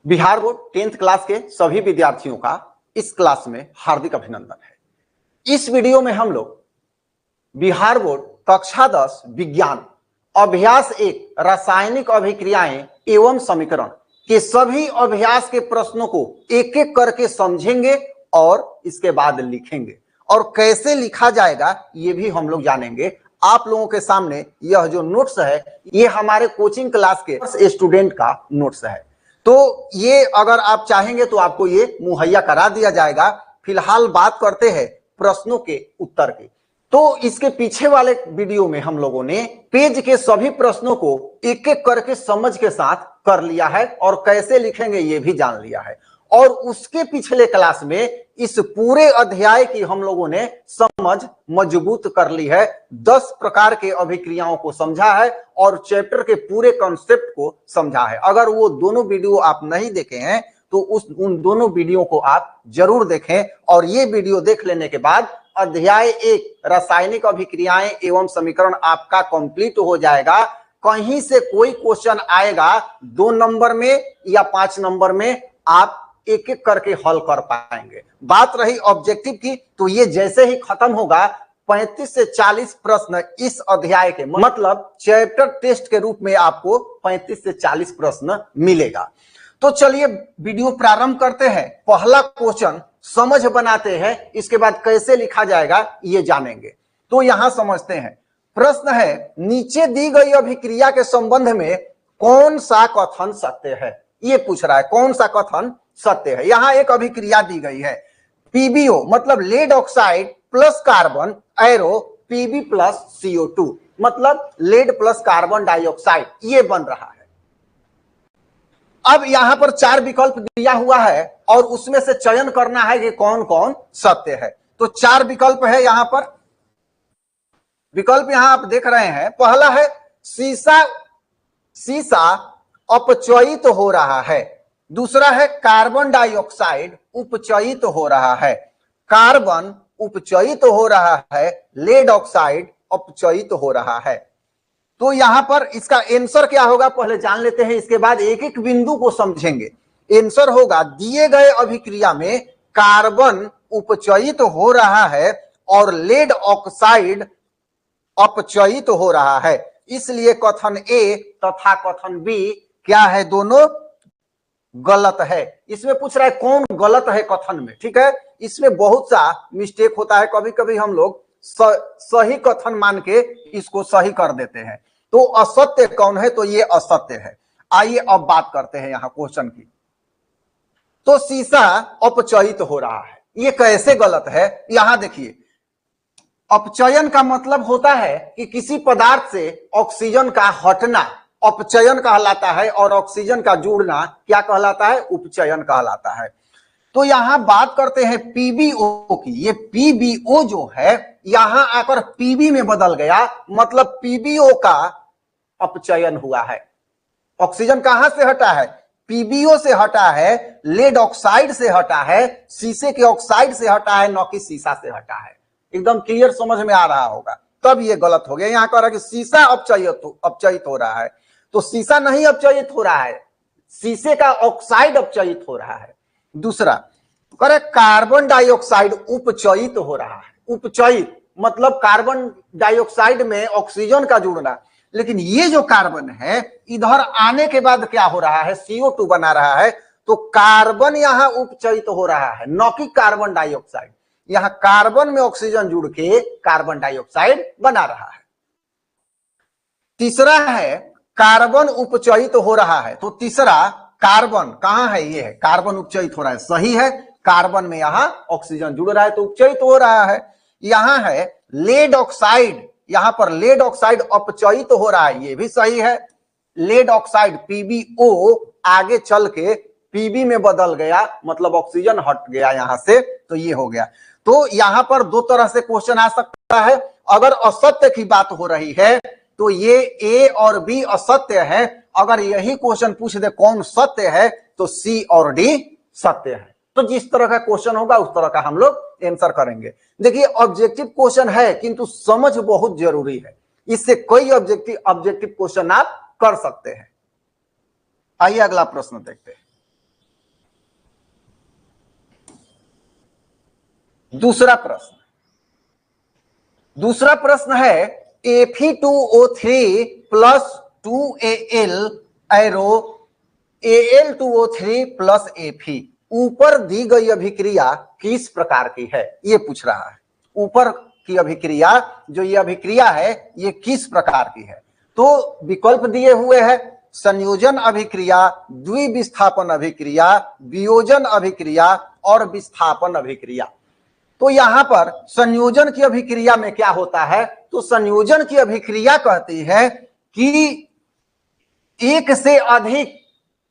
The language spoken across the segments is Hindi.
बिहार बोर्ड 10th क्लास के सभी विद्यार्थियों का इस क्लास में हार्दिक अभिनंदन है। इस वीडियो में हम लोग बिहार बोर्ड कक्षा 10 विज्ञान अभ्यास 1 रासायनिक अभिक्रियाएं एवं समीकरण के सभी अभ्यास के प्रश्नों को एक एक करके समझेंगे और इसके बाद लिखेंगे और कैसे लिखा जाएगा ये भी हम लोग जानेंगे। आप लोगों के सामने यह जो नोट्स है ये हमारे कोचिंग क्लास के स्टूडेंट का नोट्स है, तो ये अगर आप चाहेंगे तो आपको ये मुहैया करा दिया जाएगा। फिलहाल बात करते हैं प्रश्नों के उत्तर की। तो इसके पीछे वाले वीडियो में हम लोगों ने पेज के सभी प्रश्नों को एक एक करके समझ के साथ कर लिया है और कैसे लिखेंगे ये भी जान लिया है। और उसके पिछले क्लास में इस पूरे अध्याय की हम लोगों ने समझ मजबूत कर ली है। 10 प्रकार के अभिक्रियाओं को समझा है और चैप्टर के पूरे कॉन्सेप्ट को समझा है। अगर वो दोनों वीडियो आप नहीं देखे हैं तो उन दोनों वीडियो को आप जरूर देखें और ये वीडियो देख लेने के बाद अध्याय 1 रासायनिक अभिक्रियाएं एवं समीकरण आपका कंप्लीट हो जाएगा। कहीं से कोई क्वेश्चन आएगा 2 नंबर में या 5 नंबर में, आप एक एक करके हल कर पाएंगे। बात रही ऑब्जेक्टिव की, तो ये जैसे ही खत्म होगा 35 से 40 प्रश्न इस अध्याय के, मतलब चैप्टर टेस्ट के रूप में आपको 35 से 40 प्रश्न मिलेगा। तो चलिए वीडियो प्रारंभ करते हैं। पहला क्वेश्चन समझ बनाते हैं, इसके बाद कैसे लिखा जाएगा ये जानेंगे। तो यहां समझते हैं। प्रश्न है, नीचे दी गई अभिक्रिया के संबंध में कौन सा कथन सत्य है? ये पूछ रहा है कौन सा कथन सत्य है। यहां एक अभिक्रिया दी गई है, पीबीओ मतलब lead oxide plus carbon arrow PB plus CO2 मतलब लेड प्लस कार्बन डाइऑक्साइड, ये बन रहा है। अब यहां पर 4 विकल्प दिया हुआ है और उसमें से चयन करना है कि कौन कौन सत्य है। तो 4 विकल्प है यहां पर। विकल्प यहां आप देख रहे हैं। पहला है सीसा अपचयित हो रहा है। दूसरा है कार्बन डाइऑक्साइड उपचयित हो रहा है। कार्बन उपचयित हो रहा है, लेड ऑक्साइड अपचयित हो रहा है। तो यहां पर इसका आंसर क्या होगा पहले जान लेते हैं, इसके बाद एक एक बिंदु को समझेंगे। आंसर होगा, दिए गए अभिक्रिया में कार्बन उपचयित हो रहा है और लेड ऑक्साइड अपचयित हो रहा है, इसलिए कथन ए तथा कथन बी क्या है, दोनों गलत है। इसमें पूछ रहा है कौन गलत है कथन में, ठीक है। इसमें बहुत सा मिस्टेक होता है, कभी कभी हम लोग सही कथन मान के इसको सही कर देते हैं। तो असत्य कौन है, तो ये असत्य है। आइए अब बात करते हैं यहां क्वेश्चन की। तो सीसा अपचयित हो रहा है, ये कैसे गलत है? यहां देखिए, अपचयन का मतलब होता है कि किसी पदार्थ से ऑक्सीजन का हटना अपचयन कहलाता है और ऑक्सीजन का जुड़ना क्या कहलाता है, उपचयन कहलाता है। तो यहां बात करते हैं पीबीओ की। ये पीबीओ जो है यहां आकर पीबी में बदल गया, मतलब पीबीओ का अपचयन हुआ है। ऑक्सीजन कहां से हटा है, पीबीओ से हटा है, लेड ऑक्साइड से हटा है, शीशे के ऑक्साइड से हटा है, न कि सीसा से हटा है। एकदम क्लियर समझ में आ रहा होगा, तब ये गलत हो गया। यहां कह रहा है कि सीसा अपचयित हो रहा है, तो सीसा नहीं अपचयित हो रहा है, शीशे का ऑक्साइड अपचयित हो रहा है। दूसरा करे कार्बन डाइऑक्साइड उपचयित हो रहा है। उपचयित मतलब कार्बन डाइऑक्साइड में ऑक्सीजन का जुड़ना, लेकिन ये जो कार्बन है इधर आने के बाद क्या हो रहा है, CO2 बना रहा है। तो कार्बन यहां उपचयित हो रहा है, न कि कार्बन डाइऑक्साइड। यहां कार्बन में ऑक्सीजन जुड़ के कार्बन डाइऑक्साइड बना रहा है। तीसरा है कार्बन उपचयित हो रहा है। तो तीसरा कार्बन कहां है, ये है कार्बन उपचयित हो रहा है, सही है। कार्बन में यहां ऑक्सीजन जुड़ रहा है तो उपचयित हो रहा है। यहां है लेड ऑक्साइड, यहां पर लेड ऑक्साइड अपचयित हो रहा है, ये भी सही है। लेड ऑक्साइड पीबीओ आगे चल के पीबी में बदल गया, मतलब ऑक्सीजन हट गया यहां से, तो ये हो गया। तो यहां पर 2 तरह से क्वेश्चन आ सकता है। अगर असत्य की बात हो रही है तो ये ए और बी असत्य है। अगर यही क्वेश्चन पूछ दे कौन सत्य है, तो सी और डी सत्य है। तो जिस तरह का क्वेश्चन होगा उस तरह का हम लोग आंसर करेंगे। देखिए ऑब्जेक्टिव क्वेश्चन है किंतु समझ बहुत जरूरी है, इससे कोई ऑब्जेक्टिव क्वेश्चन आप कर सकते हैं। आइए अगला प्रश्न देखते हैं। दूसरा प्रश्न है Fe2O3 plus 2Al arrow Al2O3 plus Fe ऊपर दी गई अभिक्रिया किस प्रकार की है, ये पूछ रहा है। ऊपर की अभिक्रिया जो ये अभिक्रिया है ये किस प्रकार की है। तो विकल्प दिए हुए हैं, संयोजन अभिक्रिया, द्विविस्थापन अभिक्रिया, वियोजन अभिक्रिया और विस्थापन अभिक्रिया। तो यहां पर संयोजन की अभिक्रिया में क्या होता है, तो संयोजन की अभिक्रिया कहती है कि एक से अधिक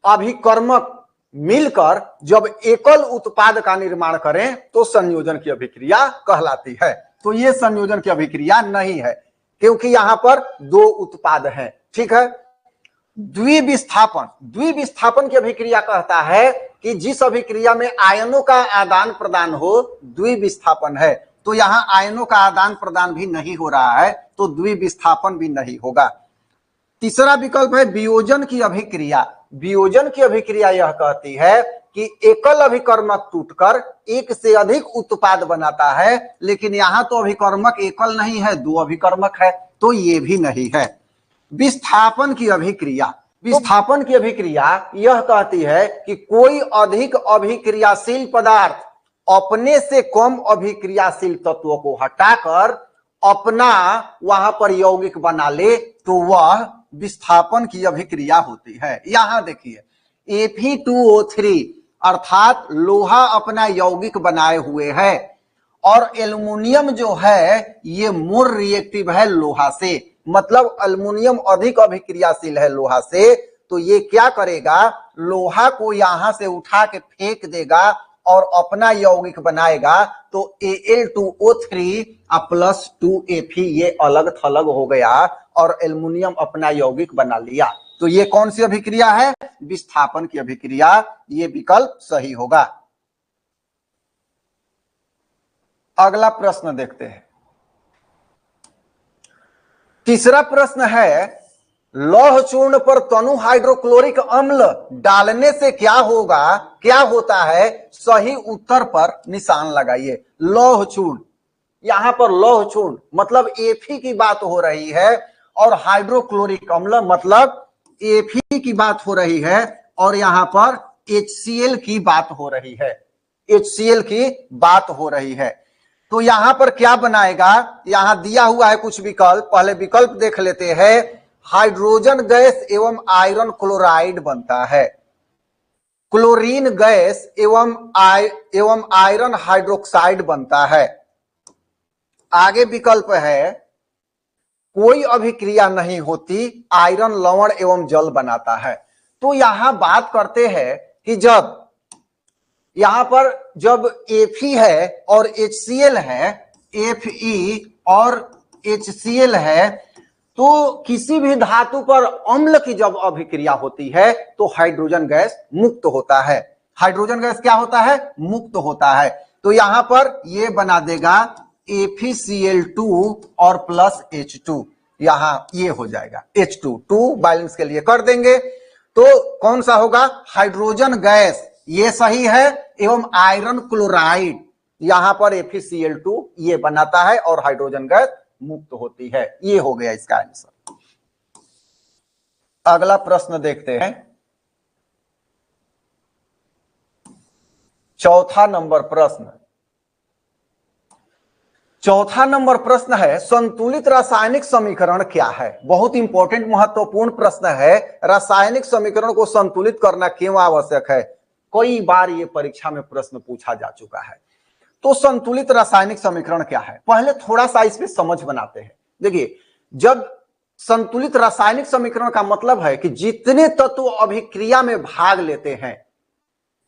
अभिकर्मक मिलकर जब एकल उत्पाद का निर्माण करें तो संयोजन की अभिक्रिया कहलाती है। तो ये संयोजन की अभिक्रिया नहीं है क्योंकि यहां पर दो उत्पाद हैं। ठीक है। द्विविस्थापन की अभिक्रिया कहता है कि जिस अभिक्रिया में आयनों का आदान प्रदान हो, द्विविस्थापन है। तो यहां आयनों का आदान प्रदान भी नहीं हो रहा है तो द्विविस्थापन भी नहीं होगा। तीसरा विकल्प है वियोजन की अभिक्रिया। वियोजन की अभिक्रिया यह कहती है कि एकल अभिकर्मक टूटकर एक से अधिक उत्पाद बनाता है, लेकिन यहां तो अभिकर्मक एकल नहीं है, दो अभिकर्मक है, तो ये भी नहीं है। विस्थापन की अभिक्रिया यह कहती है कि कोई अधिक अभिक्रियाशील पदार्थ अपने से कम अभिक्रियाशील तत्वों को हटाकर अपना वहां पर यौगिक बना ले तो वह विस्थापन की अभिक्रिया होती है। यहां देखिए Fe2O3 अर्थात लोहा अपना यौगिक बनाए हुए है और एल्युमिनियम जो है ये मोर रिएक्टिव है लोहा से, मतलब एल्युमिनियम अधिक अभिक्रियाशील है लोहा से। तो ये क्या करेगा, लोहा को यहां से उठा के फेंक देगा और अपना यौगिक बनाएगा। तो Al2O3 प्लस 2Fe ये अलग थलग हो गया और एल्युमिनियम अपना यौगिक बना लिया। तो ये कौन सी अभिक्रिया है, विस्थापन की अभिक्रिया। ये विकल्प सही होगा। अगला प्रश्न देखते हैं। तीसरा प्रश्न है लौह चूर्ण पर तनु हाइड्रोक्लोरिक अम्ल डालने से क्या होता है, सही उत्तर पर निशान लगाइए। लौह चूर्ण, यहां पर लौह चूर्ण मतलब Fe की बात हो रही है और हाइड्रोक्लोरिक अम्ल मतलब Fe की बात हो रही है और यहां पर HCl की बात हो रही है। HCl की बात हो रही है। तो यहां पर क्या बनाएगा, यहां दिया हुआ है कुछ विकल्प, पहले विकल्प देख लेते हैं। हाइड्रोजन गैस एवं आयरन क्लोराइड बनता है, क्लोरीन गैस एवं आयरन हाइड्रोक्साइड बनता है। आगे विकल्प है कोई अभिक्रिया नहीं होती, आयरन लवण एवं जल बनाता है। तो यहां बात करते हैं कि जब यहां पर जब Fe है और HCl है, Fe और HCl है, तो किसी भी धातु पर अम्ल की जब अभिक्रिया होती है तो हाइड्रोजन गैस मुक्त होता है। हाइड्रोजन गैस क्या होता है, मुक्त होता है। तो यहां पर ये बना देगा FeCl2 और प्लस H2, यहां ये हो जाएगा H2, 2 बैलेंस के लिए कर देंगे। तो कौन सा होगा, हाइड्रोजन गैस, ये सही है, एवं आयरन क्लोराइड, यहां पर FeCl2 ये बनाता है और हाइड्रोजन गैस मुक्त होती है। ये हो गया इसका आंसर। अगला प्रश्न देखते हैं। चौथा नंबर प्रश्न है संतुलित रासायनिक समीकरण क्या है। बहुत इंपॉर्टेंट महत्वपूर्ण प्रश्न है। रासायनिक समीकरण को संतुलित करना क्यों आवश्यक है, कई बार ये परीक्षा में प्रश्न पूछा जा चुका है। तो संतुलित रासायनिक समीकरण क्या है, पहले थोड़ा सा इस पे समझ बनाते हैं। देखिए, जब संतुलित रासायनिक समीकरण का मतलब है कि जितने तत्व अभिक्रिया में भाग लेते हैं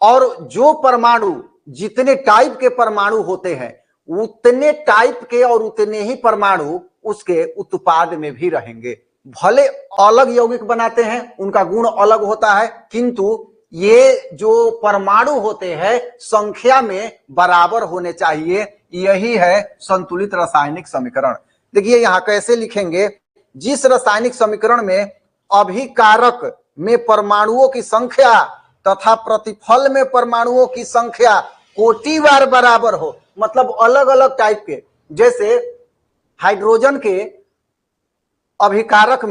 और जो परमाणु, जितने टाइप के परमाणु होते हैं उतने टाइप के और उतने ही परमाणु उसके उत्पाद में भी रहेंगे। भले अलग यौगिक बनाते हैं, उनका गुण अलग होता है, किंतु ये जो परमाणु होते हैं संख्या में बराबर होने चाहिए। यही है संतुलित रासायनिक समीकरण। देखिए यहां कैसे लिखेंगे, जिस रासायनिक समीकरण में अभिकारक में परमाणुओं की संख्या तथा प्रतिफल में परमाणुओं की संख्या कोटिवार बराबर हो, मतलब अलग अलग टाइप के, जैसे हाइड्रोजन के अभिकारक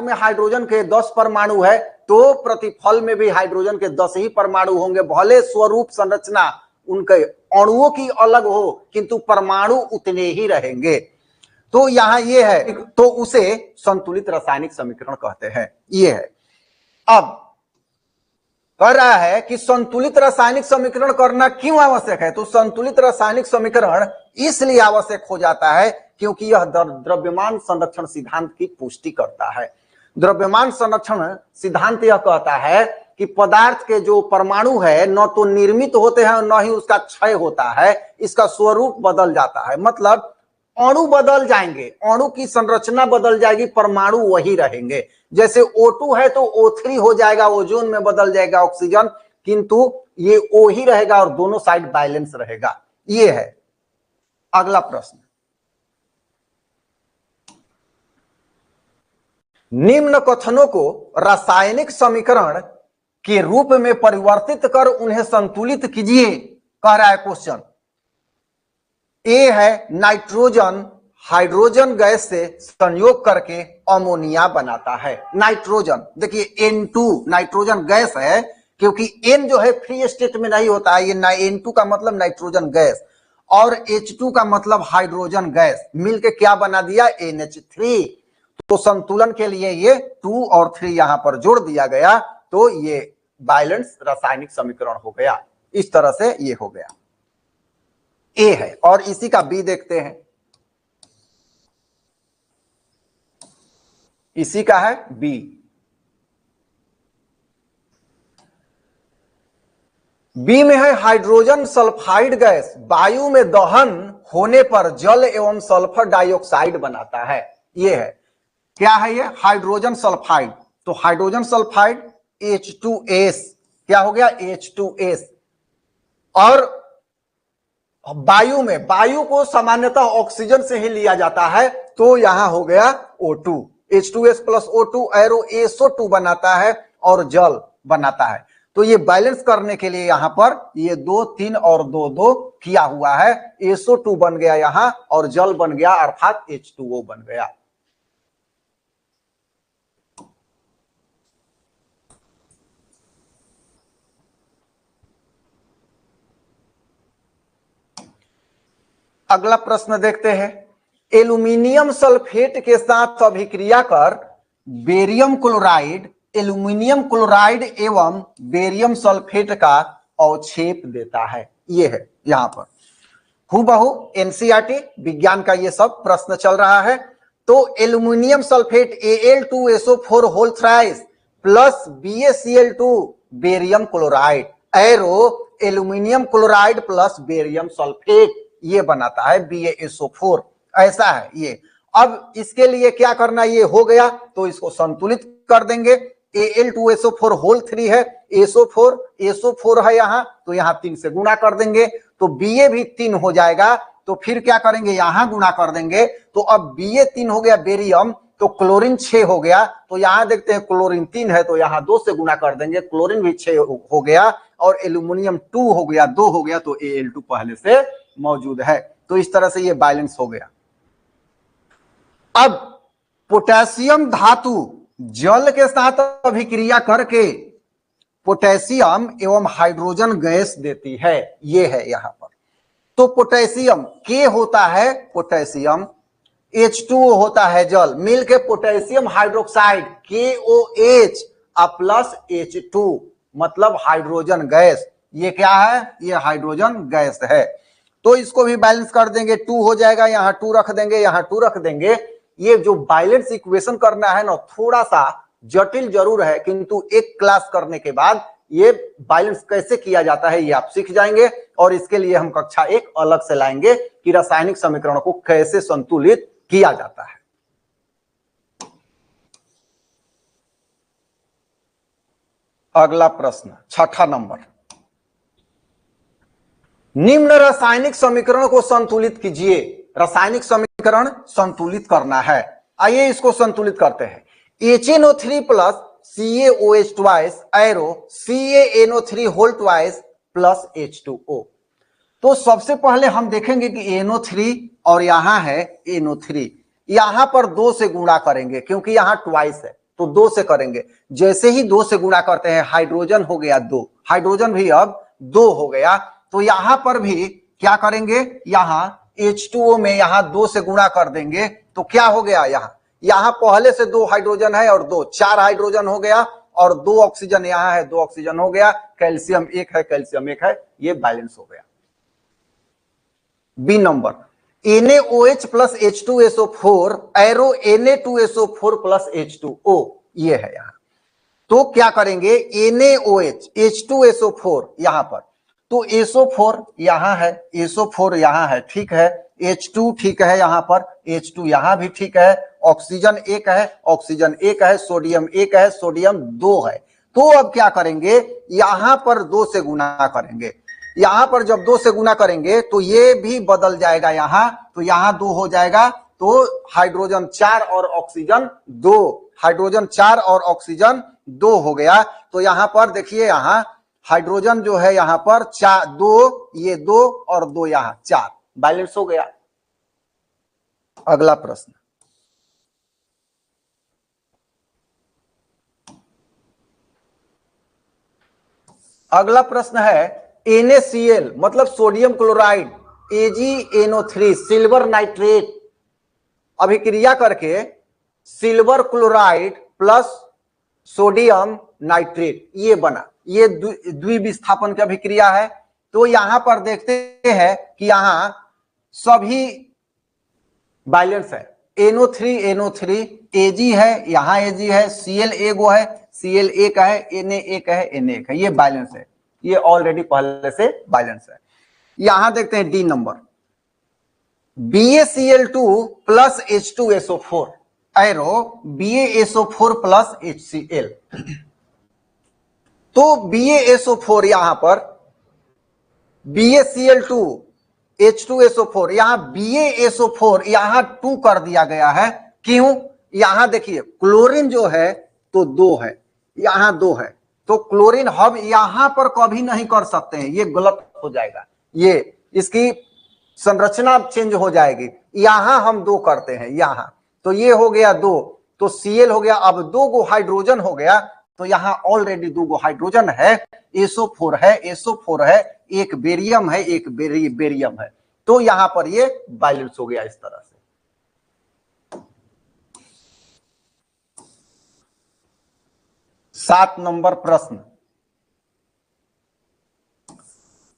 में हाइड्रोजन के 10 परमाणु है, तो प्रतिफल में भी हाइड्रोजन के 10 ही परमाणु होंगे। भले स्वरूप संरचना उनके अणुओं की अलग हो, किंतु परमाणु उतने ही रहेंगे। तो यहां ये है, तो उसे संतुलित रासायनिक समीकरण कहते हैं। ये है। अब कह रहा है कि संतुलित रासायनिक समीकरण करना क्यों आवश्यक है? तो संतुलित रासायनिक समीकरण इसलिए आवश्यक हो जाता है क्योंकि यह द्रव्यमान संरक्षण सिद्धांत की पुष्टि करता है। द्रव्यमान संरक्षण सिद्धांत यह कहता है कि पदार्थ के जो परमाणु है न तो निर्मित होते हैं न ही उसका क्षय होता है, इसका स्वरूप बदल जाता है। मतलब अणु बदल जाएंगे, अणु की संरचना बदल जाएगी, परमाणु वही रहेंगे। जैसे O2 है तो O3 हो जाएगा, ओजोन में बदल जाएगा ऑक्सीजन, किंतु ये O ही रहेगा और दोनों साइड बैलेंस रहेगा। ये है। अगला प्रश्न, निम्न कथनों को रासायनिक समीकरण के रूप में परिवर्तित कर उन्हें संतुलित कीजिए, कह रहा है क्वेश्चन। ए है नाइट्रोजन हाइड्रोजन गैस से संयोग करके अमोनिया बनाता है। नाइट्रोजन देखिए N2 नाइट्रोजन गैस है, क्योंकि N जो है फ्री स्टेट में नहीं होता है। ये N2 का मतलब नाइट्रोजन गैस और H2 का मतलब हाइड्रोजन गैस, मिलके क्या बना दिया? NH3। तो संतुलन के लिए ये 2 और 3 यहां पर जोड़ दिया गया, तो ये बैलेंस रासायनिक समीकरण हो गया। इस तरह से ये हो गया। ए है। और इसी का बी देखते हैं। इसी का है बी। बी में है हाइड्रोजन सल्फाइड गैस वायु में दहन होने पर जल एवं सल्फर डाइऑक्साइड बनाता है। ये है। क्या है ये? Hydrogen sulphide. तो हाइड्रोजन सल्फाइड H2S क्या हो गया? H2S। और वायु में, वायु को सामान्यतः ऑक्सीजन से ही लिया जाता है, तो यहां हो गया O2। H2S plus O2 arrow SO2 बनाता है और जल बनाता है। तो ये बैलेंस करने के लिए यहां पर ये 2 3 और 2 2 किया हुआ है। SO2 बन गया यहां और जल बन गया, अर्थात H2O बन गया। अगला प्रश्न देखते हैं। एल्यूमिनियम सल्फेट के साथ अभिक्रिया कर बेरियम क्लोराइड, एल्यूमिनियम क्लोराइड एवं बेरियम सल्फेट का अवक्षेप देता है। ये है यहां पर हूबहू एनसीईआरटी विज्ञान का ये सब प्रश्न चल रहा है। तो aluminium sulphate Al2SO4 whole thrice plus BaCl2 barium chloride arrow aluminium chloride plus barium sulphate ये बनाता है BaSO4। ऐसा है ये। अब इसके लिए क्या करना? ये हो गया तो इसको संतुलित कर देंगे। Al2SO4 होल 3 है, SO4 है यहां, तो यहां 3 से गुणा कर देंगे तो Ba भी 3 हो जाएगा। तो फिर क्या करेंगे? यहां गुणा कर देंगे। तो अब Ba 3 हो गया, बेरियम तो क्लोरीन 6 हो गया। तो यहां देखते हैं क्लोरीन 3 है, तो यहां 2 से गुणा कर देंगे, क्लोरीन भी 6 हो गया और एल्यूमिनियम 2 हो गया, 2 हो गया, तो Al2 पहले से मौजूद है। तो इस तरह से ये बैलेंस हो गया। अब पोटेशियम धातु जल के साथ अभिक्रिया करके पोटेशियम एवं हाइड्रोजन गैस देती है। ये है यहां पर। तो पोटेशियम के होता है पोटेशियम, H2O होता है जल, मिलके potassium hydroxide KOH plus H2 मतलब हाइड्रोजन गैस। ये क्या है? ये हाइड्रोजन गैस है। तो इसको भी बैलेंस कर देंगे, 2 हो जाएगा, यहां 2 रख देंगे, यहां 2 रख देंगे। ये जो बैलेंस इक्वेशन करना है ना, थोड़ा सा जटिल जरूर है, किंतु एक क्लास करने के बाद ये बैलेंस कैसे किया जाता है ये आप सीख जाएंगे। और इसके लिए हम कक्षा 1 अलग से लाएंगे कि रासायनिक समीकरणों को कैसे संतुलित किया जाता है। अगला प्रश्न 6ठा नंबर। निम्न रासायनिक समीकरण को संतुलित कीजिए। रासायनिक समीकरण संतुलित करना है। आइए इसको संतुलित करते हैं। HNO3 plus CaOH twice arrow CaNO3 whole twice plus H2O। तो तो सबसे पहले हम देखेंगे कि NO3 और यहां है NO3, यहां पर 2 से गुणा करेंगे क्योंकि यहां ट्वाइस है तो 2 से करेंगे। जैसे ही 2 से गुणा करते हैं हाइड्रोजन हो गया 2, हाइड्रोजन भी अब 2 हो गया। तो यहां पर भी क्या करेंगे, यहां H2O में यहां 2 से गुणा कर देंगे तो क्या हो गया, यहां पहले से 2 हाइड्रोजन है और 2, 4 हाइड्रोजन हो गया और 2 ऑक्सीजन यहां है, 2 ऑक्सीजन हो गया, कैल्शियम 1 है, कैल्शियम 1 है, ये बैलेंस हो गया। B number, NaOH plus H2SO4 arrow Na2SO4 plus H2O, ये है यहां। तो क्या करेंगे, NaOH H2SO4 यहां पर, तो SO4 यहां है, SO4 यहां है, ठीक है, H2 ठीक है, यहां पर H2 यहां भी ठीक है, ऑक्सीजन 1 है, ऑक्सीजन 1 है, सोडियम 1 है, सोडियम 2 है। तो अब क्या करेंगे, यहां पर 2 से गुणा करेंगे, यहां पर जब 2 से गुणा करेंगे तो ये भी बदल जाएगा यहां, तो यहां 2 हो जाएगा, तो हाइड्रोजन 4 और ऑक्सीजन 2, हाइड्रोजन 4 और ऑक्सीजन 2 हो गया। तो यहां पर देखिए, यहां हाइड्रोजन जो है यहां पर 4, 2, ये 2 और 2 यहां 4, बैलेंस हो गया। अगला प्रश्न, अगला प्रश्न है NaCl मतलब sodium chloride AgNO3 silver nitrate अभिक्रिया करके silver chloride plus sodium nitrate ये बना, ये द्विविस्थापन की अभिक्रिया है। तो यहां पर देखते हैं कि यहां सभी बैलेंस है, NO3 Ag है, यहां Ag है, Cl एगो है, Cl एक है, Na एक है, Na एक है, ये बैलेंस है, ये ऑलरेडी पहले से बैलेंस है। यहां देखते हैं D number, BaCl2 plus H2SO4 arrow BaSO4 plus HCl। तो BaSO4 यहां पर BaCl2 H2SO4, यहां BaSO4 यहां 2 कर दिया गया है, क्यों, यहां देखिए क्लोरीन जो है तो 2 है, यहां 2 है, तो क्लोरीन हम यहां पर कभी नहीं कर सकते हैं, ये गलत हो जाएगा, ये इसकी संरचना चेंज हो जाएगी। यहां हम 2 करते हैं यहां, तो ये हो गया 2, तो Cl हो गया, अब 2 गो हाइड्रोजन हो गया, तो यहां ऑलरेडी 2 गो हाइड्रोजन है, SO4 है, SO4 है, एक बेरियम है, एक बेरियम है, तो यहां पर ये बैलेंस हो गया इस तरह से। 7 नंबर प्रश्न,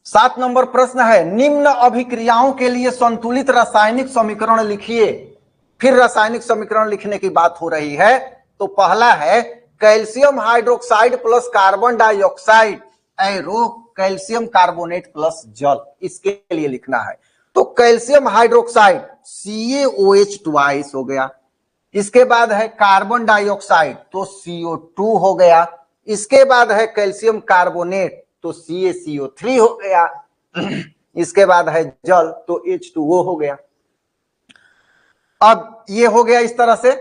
7 नंबर प्रश्न है निम्न अभिक्रियाओं के लिए संतुलित रासायनिक समीकरण लिखिए। फिर रासायनिक समीकरण लिखने की बात हो रही है। तो पहला है calcium hydroxide plus carbon dioxide arrow calcium carbonate plus जल, इसके लिए लिखना है। तो कैल्शियम हाइड्रोक्साइड CaOH ट्वाइस हो गया, इसके बाद है कार्बन डाइऑक्साइड तो CO2 हो गया, इसके बाद है कैल्शियम कार्बोनेट तो CaCO3 हो गया, इसके बाद है जल तो H2O हो गया। अब ये हो गया इस तरह से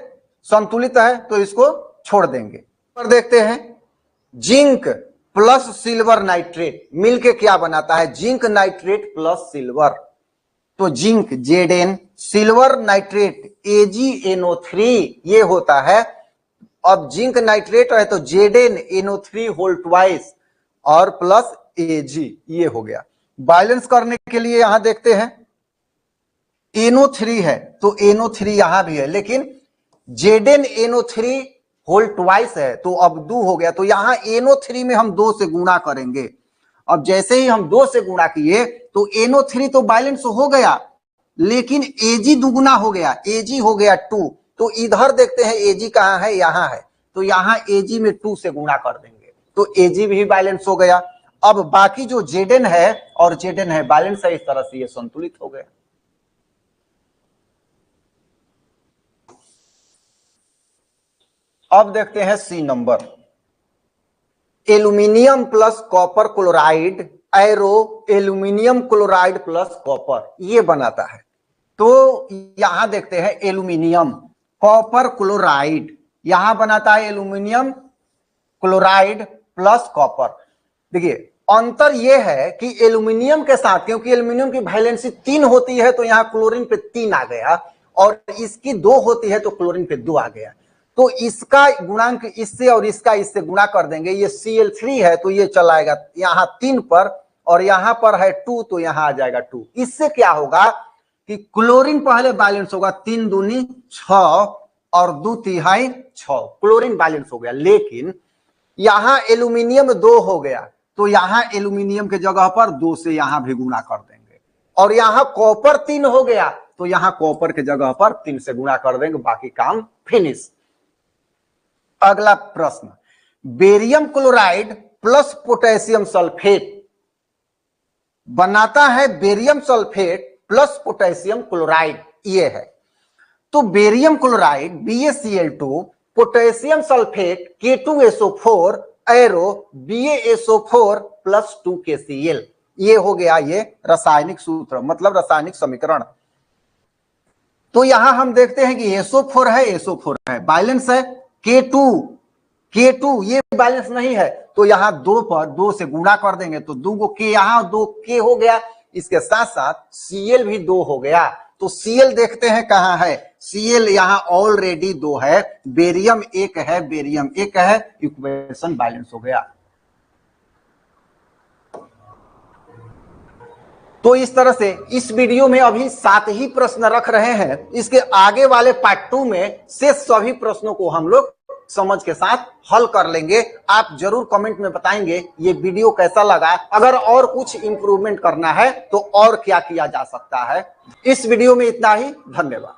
संतुलित है, तो इसको छोड़ देंगे। पर देखते हैं जिंक प्लस सिल्वर नाइट्रेट मिलके क्या बनाता है, जिंक नाइट्रेट प्लस सिल्वर, तो zinc Zn, silver nitrate AgNO3 ये होता है। अब जिंक नाइट्रेट है तो ZnNO3 होल ट्वाइस और प्लस Ag ये हो गया। बैलेंस करने के लिए यहां देखते हैं NO3 है तो NO3 यहां भी है, लेकिन ZnNO3 होल ट्वाइस है तो अब 2 हो गया, तो यहां NO3 में हम 2 से गुणा करेंगे। अब जैसे ही हम 2 से गुणा किए तो NO3 तो बैलेंस हो गया, लेकिन Ag दुगुना हो गया, Ag हो गया 2, तो इधर देखते हैं Ag कहां है, यहां है, तो यहां Ag में 2 से गुणा कर देंगे तो Ag भी बैलेंस हो गया। अब बाकी जो Zn है और Zn है बैलेंस है, इस तरह से ये संतुलित हो गया। अब देखते हैं C number, aluminium plus copper chloride arrow aluminium chloride plus copper ये बनाता है। तो यहां देखते हैं एल्यूमिनियम कॉपर क्लोराइड यहां बनाता है एल्यूमिनियम क्लोराइड प्लस कॉपर। देखिए अंतर यह है कि एल्यूमिनियम के साथ, क्योंकि एल्यूमिनियम की वैलेंसी 3 होती है तो यहां क्लोरीन पे 3 आ गया, और इसकी 2 होती है तो क्लोरीन पे 2 आ गया। तो इसका गुणांक इससे और इसका इससे गुणा कर देंगे, ये Cl3 है तो ये चला आएगा यहां 3 पर, और यहां पर है 2 तो यहां आ जाएगा 2। इससे क्या होगा कि क्लोरीन पहले बैलेंस होगा, 3 दूनी 6 और 2 तिहाई 6, क्लोरीन बैलेंस हो गया। लेकिन यहां एल्यूमिनियम 2 हो गया तो यहां एल्यूमिनियम के जगह पर 2 से यहां भी गुणा कर देंगे, और यहां कॉपर 3 हो गया तो यहां कॉपर के जगह पर 3 से गुणा कर देंगे, बाकी काम फिनिश। अगला प्रश्न, barium chloride plus potassium sulphate बनाता है barium sulphate plus potassium chloride, ये है। तो barium chloride BaCl2, potassium sulphate K2SO4 arrow BaSO4 plus 2KCl, ये हो गया ये रासायनिक सूत्र, मतलब रासायनिक समीकरण। तो यहां हम देखते हैं कि SO4 है, SO4 है, बैलेंस है। K2 ये बैलेंस नहीं है तो यहां 2 पर 2 से गुणा कर देंगे तो 2 को K, यहां 2 K हो गया, इसके साथ साथ Cl भी 2 हो गया। तो Cl देखते हैं कहां है, Cl यहां ऑलरेडी 2 है, बेरियम 1 है, बेरियम 1 है, इक्वेशन बैलेंस हो गया। तो इस तरह से इस वीडियो में अभी 7 ही प्रश्न रख रहे हैं, इसके आगे वाले पार्ट 2 में से सभी प्रश्नों को हम लोग समझ के साथ हल कर लेंगे। आप जरूर कमेंट में बताएंगे ये वीडियो कैसा लगा, अगर और कुछ इंप्रूवमेंट करना है तो और क्या किया जा सकता है। इस वीडियो में इतना ही, धन्यवाद।